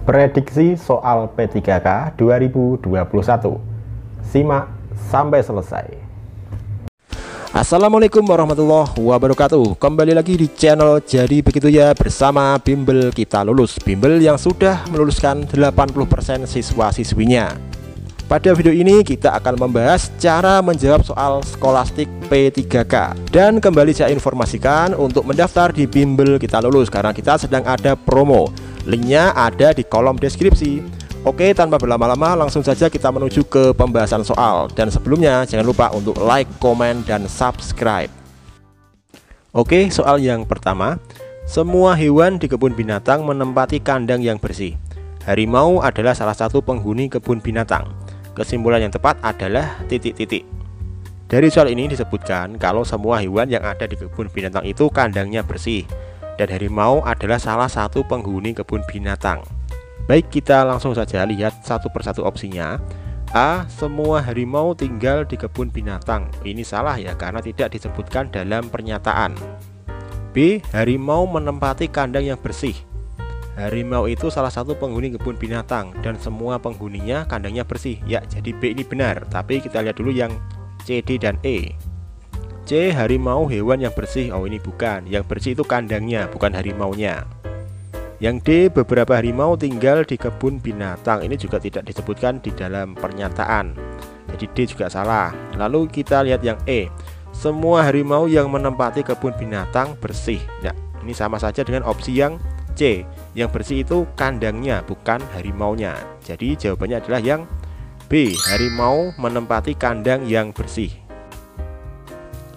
Prediksi soal P3K 2021. Simak sampai selesai. Assalamualaikum warahmatullahi wabarakatuh. Kembali lagi di channel Jadi Begitu Ya bersama Bimbel Kita Lulus, bimbel yang sudah meluluskan 80% siswa-siswinya. Pada video ini kita akan membahas cara menjawab soal skolastik P3K. Dan kembali saya informasikan untuk mendaftar di Bimbel Kita Lulus karena kita sedang ada promo. Linknya ada di kolom deskripsi. Oke, tanpa berlama-lama langsung saja kita menuju ke pembahasan soal. Dan sebelumnya jangan lupa untuk like, komen, dan subscribe. Oke, soal yang pertama. Semua hewan di kebun binatang menempati kandang yang bersih. Harimau adalah salah satu penghuni kebun binatang. Kesimpulan yang tepat adalah titik-titik. Dari soal ini disebutkan kalau semua hewan yang ada di kebun binatang itu kandangnya bersih, dan harimau adalah salah satu penghuni kebun binatang. Baik, kita langsung saja lihat satu persatu opsinya. A. Semua harimau tinggal di kebun binatang. Ini salah ya, karena tidak disebutkan dalam pernyataan. B. Harimau menempati kandang yang bersih. Harimau itu salah satu penghuni kebun binatang, dan semua penghuninya kandangnya bersih. Ya, jadi B ini benar. Tapi kita lihat dulu yang C, D, dan E. C. Harimau hewan yang bersih. Oh, ini bukan. Yang bersih itu kandangnya, bukan harimaunya. Yang D. Beberapa harimau tinggal di kebun binatang. Ini juga tidak disebutkan di dalam pernyataan. Jadi D juga salah. Lalu kita lihat yang E. Semua harimau yang menempati kebun binatang bersih. Ya, ini sama saja dengan opsi yang C. Yang bersih itu kandangnya, bukan harimaunya. Jadi jawabannya adalah yang B. Harimau menempati kandang yang bersih.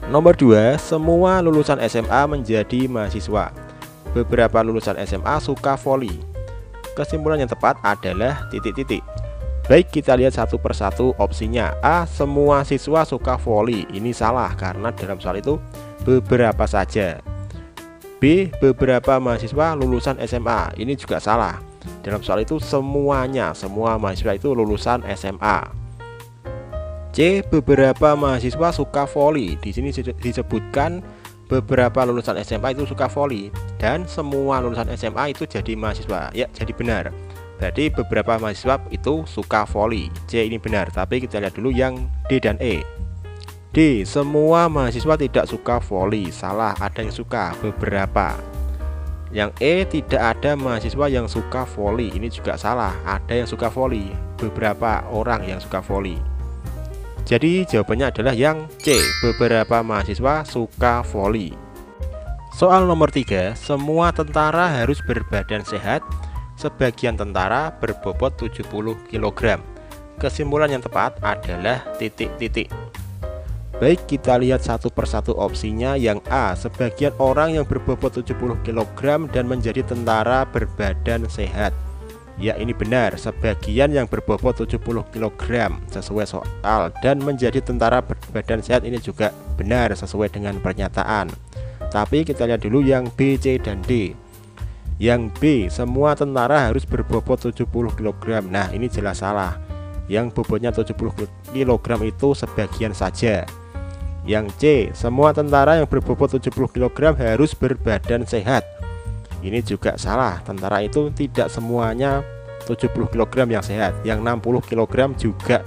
Nomor 2, semua lulusan SMA menjadi mahasiswa. Beberapa lulusan SMA suka voli. Kesimpulan yang tepat adalah titik-titik. Baik, kita lihat satu persatu opsinya. A. Semua siswa suka voli. Ini salah karena dalam soal itu beberapa saja. B. Beberapa mahasiswa lulusan SMA. Ini juga salah. Dalam soal itu semuanya, semua mahasiswa itu lulusan SMA. C. Beberapa mahasiswa suka voli. Di sini disebutkan beberapa lulusan SMA itu suka voli, dan semua lulusan SMA itu jadi mahasiswa. Ya, jadi benar. Berarti beberapa mahasiswa itu suka voli. C ini benar. Tapi kita lihat dulu yang D dan E. D. Semua mahasiswa tidak suka voli. Salah, ada yang suka, beberapa. Yang E, tidak ada mahasiswa yang suka voli. Ini juga salah, ada yang suka voli, beberapa orang yang suka voli. Jadi jawabannya adalah yang C. Beberapa mahasiswa suka voli. Soal nomor 3. Semua tentara harus berbadan sehat. Sebagian tentara berbobot 70 kg. Kesimpulan yang tepat adalah titik-titik. Baik, kita lihat satu persatu opsinya. Yang A. Sebagian orang yang berbobot 70 kg dan menjadi tentara berbadan sehat. Ya, ini benar. Sebagian yang berbobot 70 kg sesuai soal dan menjadi tentara berbadan sehat. Ini juga benar sesuai dengan pernyataan. Tapi kita lihat dulu yang B, C, dan D. Yang B. Semua tentara harus berbobot 70 kg. Nah, ini jelas salah. Yang bobotnya 70 kg itu sebagian saja. Yang C. Semua tentara yang berbobot 70 kg harus berbadan sehat. Ini juga salah. Tentara itu tidak semuanya 70 kg yang sehat. Yang 60 kg juga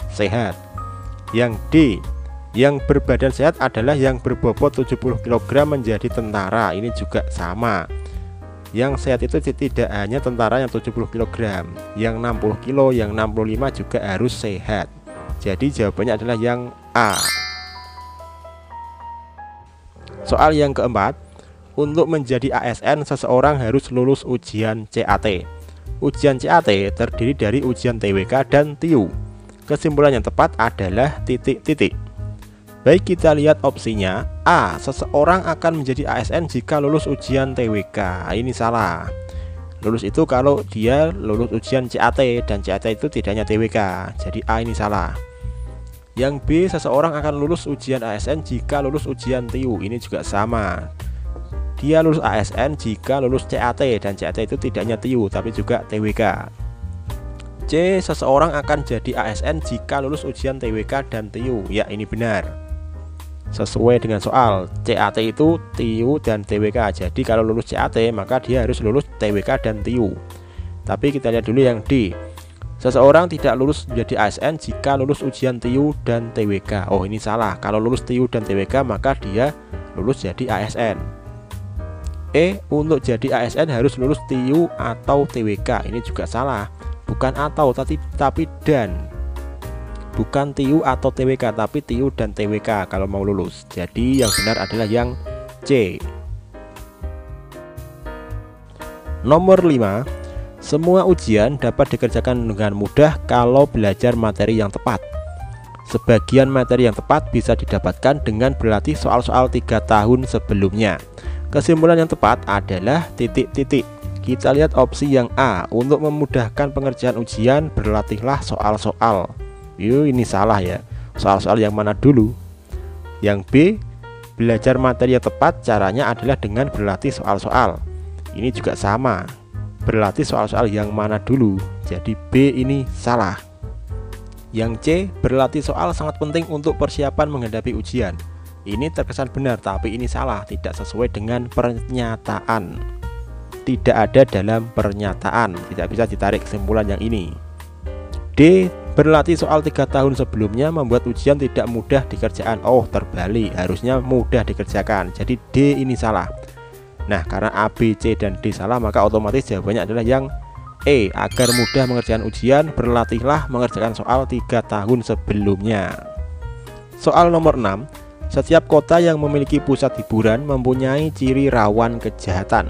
sehat. Yang D. Yang berbadan sehat adalah yang berbobot 70 kg menjadi tentara. Ini juga sama. Yang sehat itu tidak hanya tentara yang 70 kg. Yang 60 kg, yang 65 juga harus sehat. Jadi jawabannya adalah yang A. Soal yang keempat. Untuk menjadi ASN, seseorang harus lulus ujian CAT. Ujian CAT terdiri dari ujian TWK dan TIU. Kesimpulan yang tepat adalah titik-titik. Baik, kita lihat opsinya. A. Seseorang akan menjadi ASN jika lulus ujian TWK. Ini salah. Lulus itu kalau dia lulus ujian CAT, dan CAT itu tidak hanya TWK. Jadi A ini salah. Yang B. Seseorang akan lulus ujian ASN jika lulus ujian TIU. Ini juga sama. Dia lulus ASN jika lulus CAT, dan CAT itu tidak hanya TIU tapi juga TWK. C. Seseorang akan jadi ASN jika lulus ujian TWK dan TIU. Ya, ini benar. Sesuai dengan soal, CAT itu TIU dan TWK. Jadi kalau lulus CAT maka dia harus lulus TWK dan TIU. Tapi kita lihat dulu yang D. Seseorang tidak lulus menjadi ASN jika lulus ujian TIU dan TWK. Oh, ini salah. Kalau lulus TIU dan TWK maka dia lulus jadi ASN. E. Untuk jadi ASN harus lulus TIU atau TWK. Ini juga salah. Bukan atau tapi dan. Bukan TIU atau TWK tapi TIU dan TWK kalau mau lulus. Jadi yang benar adalah yang C. Nomor 5. Semua ujian dapat dikerjakan dengan mudah kalau belajar materi yang tepat. Sebagian materi yang tepat bisa didapatkan dengan berlatih soal-soal 3 tahun sebelumnya. Kesimpulan yang tepat adalah titik-titik. Kita lihat opsi yang A. Untuk memudahkan pengerjaan ujian, berlatihlah soal-soal. Ini salah ya. Soal-soal yang mana dulu? Yang B. Belajar materi yang tepat caranya adalah dengan berlatih soal-soal. Ini juga sama. Berlatih soal-soal yang mana dulu? Jadi B ini salah. Yang C. Berlatih soal sangat penting untuk persiapan menghadapi ujian. Ini terkesan benar tapi ini salah. Tidak sesuai dengan pernyataan. Tidak ada dalam pernyataan. Tidak bisa ditarik kesimpulan yang ini. D. Berlatih soal 3 tahun sebelumnya membuat ujian tidak mudah dikerjakan. Oh, terbalik. Harusnya mudah dikerjakan. Jadi D ini salah. Nah, karena A, B, C, dan D salah, maka otomatis jawabannya adalah yang E. Agar mudah mengerjakan ujian, berlatihlah mengerjakan soal 3 tahun sebelumnya. Soal nomor 6. Setiap kota yang memiliki pusat hiburan mempunyai ciri rawan kejahatan.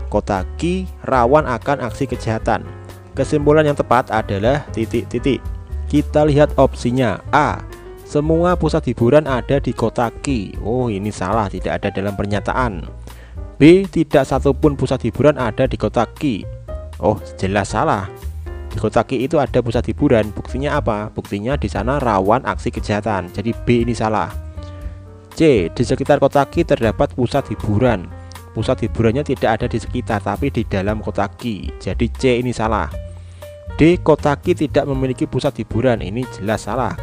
Kota Q rawan akan aksi kejahatan. Kesimpulan yang tepat adalah titik-titik. Kita lihat opsinya. A. Semua pusat hiburan ada di kota Q. Oh, ini salah, tidak ada dalam pernyataan. B. Tidak satupun pusat hiburan ada di kota Q. Oh, jelas salah. Di kota Q itu ada pusat hiburan. Buktinya apa? Buktinya di sana rawan aksi kejahatan. Jadi B ini salah. C. Di sekitar kota Q terdapat pusat hiburan. Pusat hiburannya tidak ada di sekitar tapi di dalam kota Q. Jadi C ini salah. D. Kota Q tidak memiliki pusat hiburan. Ini jelas salah.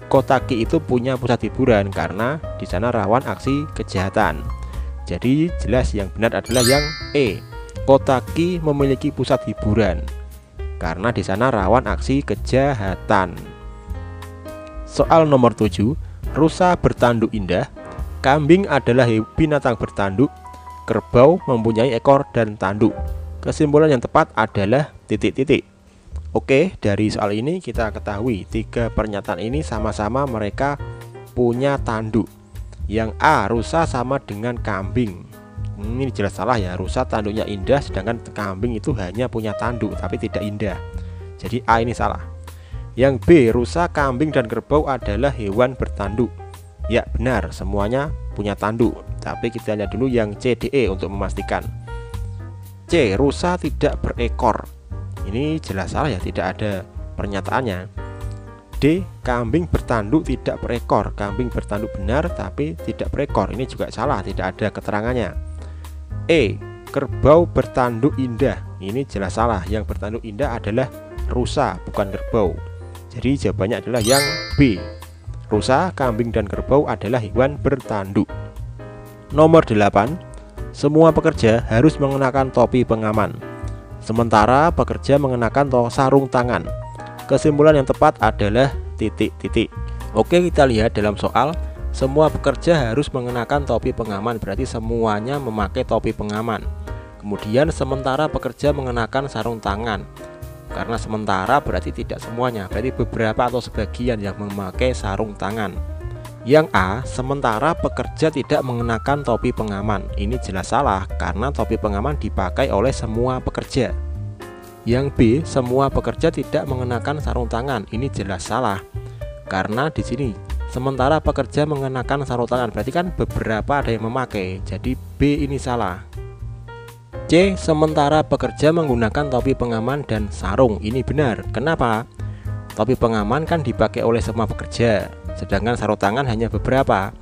Kota Q itu punya pusat hiburan karena di sana rawan aksi kejahatan. Jadi jelas yang benar adalah yang E. Kota Q memiliki pusat hiburan karena di sana rawan aksi kejahatan. Soal nomor 7. Rusa bertanduk indah. Kambing adalah binatang bertanduk. Kerbau mempunyai ekor dan tanduk. Kesimpulan yang tepat adalah titik-titik. Oke, dari soal ini kita ketahui 3 pernyataan ini sama-sama mereka punya tanduk. Yang A. Rusa sama dengan kambing. Ini jelas salah ya. Rusa tanduknya indah sedangkan kambing itu hanya punya tanduk tapi tidak indah. Jadi A ini salah. Yang B. Rusa, kambing, dan kerbau adalah hewan bertanduk. Ya benar, semuanya punya tanduk. Tapi kita lihat dulu yang C, D, E untuk memastikan. C. Rusa tidak berekor. Ini jelas salah ya, tidak ada pernyataannya. D. Kambing bertanduk tidak berekor. Kambing bertanduk benar tapi tidak berekor. Ini juga salah, tidak ada keterangannya. E. Kerbau bertanduk indah. Ini jelas salah. Yang bertanduk indah adalah rusa, bukan kerbau. Jadi jawabannya adalah yang B. Rusa, kambing, dan kerbau adalah hewan bertanduk. Nomor 8. Semua pekerja harus mengenakan topi pengaman. Sementara pekerja mengenakan sarung tangan. Kesimpulan yang tepat adalah titik-titik. Oke, kita lihat dalam soal. Semua pekerja harus mengenakan topi pengaman. Berarti semuanya memakai topi pengaman. Kemudian sementara pekerja mengenakan sarung tangan. Karena sementara berarti tidak semuanya. Berarti beberapa atau sebagian yang memakai sarung tangan. Yang A. Sementara pekerja tidak mengenakan topi pengaman. Ini jelas salah karena topi pengaman dipakai oleh semua pekerja. Yang B. Semua pekerja tidak mengenakan sarung tangan. Ini jelas salah karena di sini sementara pekerja mengenakan sarung tangan, berarti kan beberapa ada yang memakai. Jadi B ini salah. C. Sementara pekerja menggunakan topi pengaman dan sarung. Ini benar. Kenapa? Topi pengaman kan dipakai oleh semua pekerja, sedangkan sarung tangan hanya beberapa.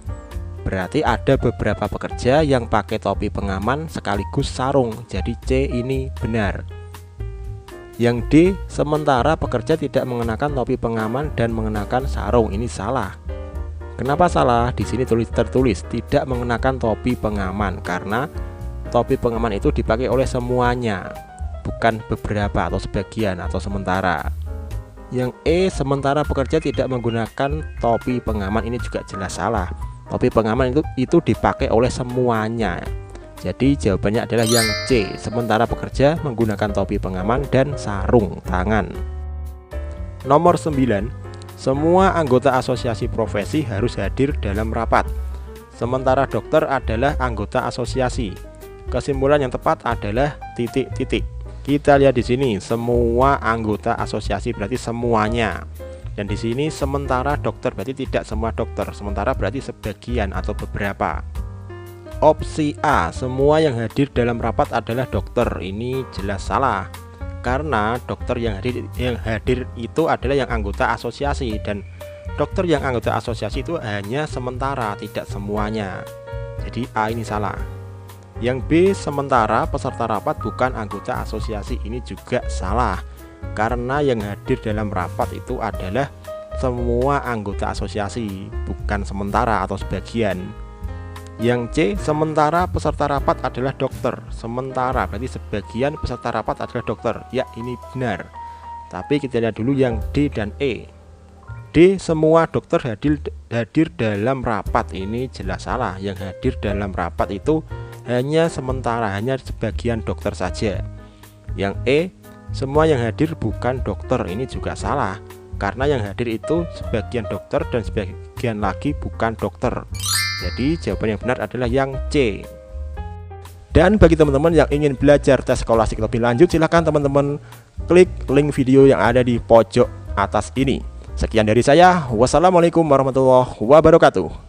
Berarti ada beberapa pekerja yang pakai topi pengaman sekaligus sarung. Jadi C ini benar. Yang D. Sementara pekerja tidak mengenakan topi pengaman dan mengenakan sarung. Ini salah. Kenapa salah? Di sini tertulis tidak mengenakan topi pengaman karena topi pengaman itu dipakai oleh semuanya. bukan beberapa atau sebagian atau sementara. Yang E, sementara pekerja tidak menggunakan topi pengaman, ini juga jelas salah. Topi pengaman itu dipakai oleh semuanya. Jadi jawabannya adalah yang C, sementara pekerja menggunakan topi pengaman dan sarung tangan. Nomor 9, semua anggota asosiasi profesi harus hadir dalam rapat. Sementara dokter adalah anggota asosiasi. Kesimpulan yang tepat adalah titik-titik. Kita lihat di sini, semua anggota asosiasi berarti semuanya. Dan di sini sementara dokter berarti tidak semua dokter, sementara berarti sebagian atau beberapa. Opsi A, semua yang hadir dalam rapat adalah dokter, ini jelas salah. Karena dokter yang hadir itu adalah yang anggota asosiasi, dan dokter yang anggota asosiasi itu hanya sementara, tidak semuanya. Jadi A ini salah. Yang B, sementara peserta rapat bukan anggota asosiasi, ini juga salah. Karena yang hadir dalam rapat itu adalah semua anggota asosiasi, bukan sementara atau sebagian. Yang C, sementara peserta rapat adalah dokter. Sementara berarti sebagian peserta rapat adalah dokter. Ya, ini benar. Tapi kita lihat dulu yang D dan E. D, semua dokter hadir dalam rapat, ini jelas salah. Yang hadir dalam rapat itu hanya sementara, hanya sebagian dokter saja. Yang E, semua yang hadir bukan dokter, ini juga salah. Karena yang hadir itu sebagian dokter dan sebagian lagi bukan dokter. Jadi jawaban yang benar adalah yang C. Dan bagi teman-teman yang ingin belajar tes skolastik lebih lanjut, silahkan teman-teman klik link video yang ada di pojok atas ini. Sekian dari saya. Wassalamualaikum warahmatullahi wabarakatuh.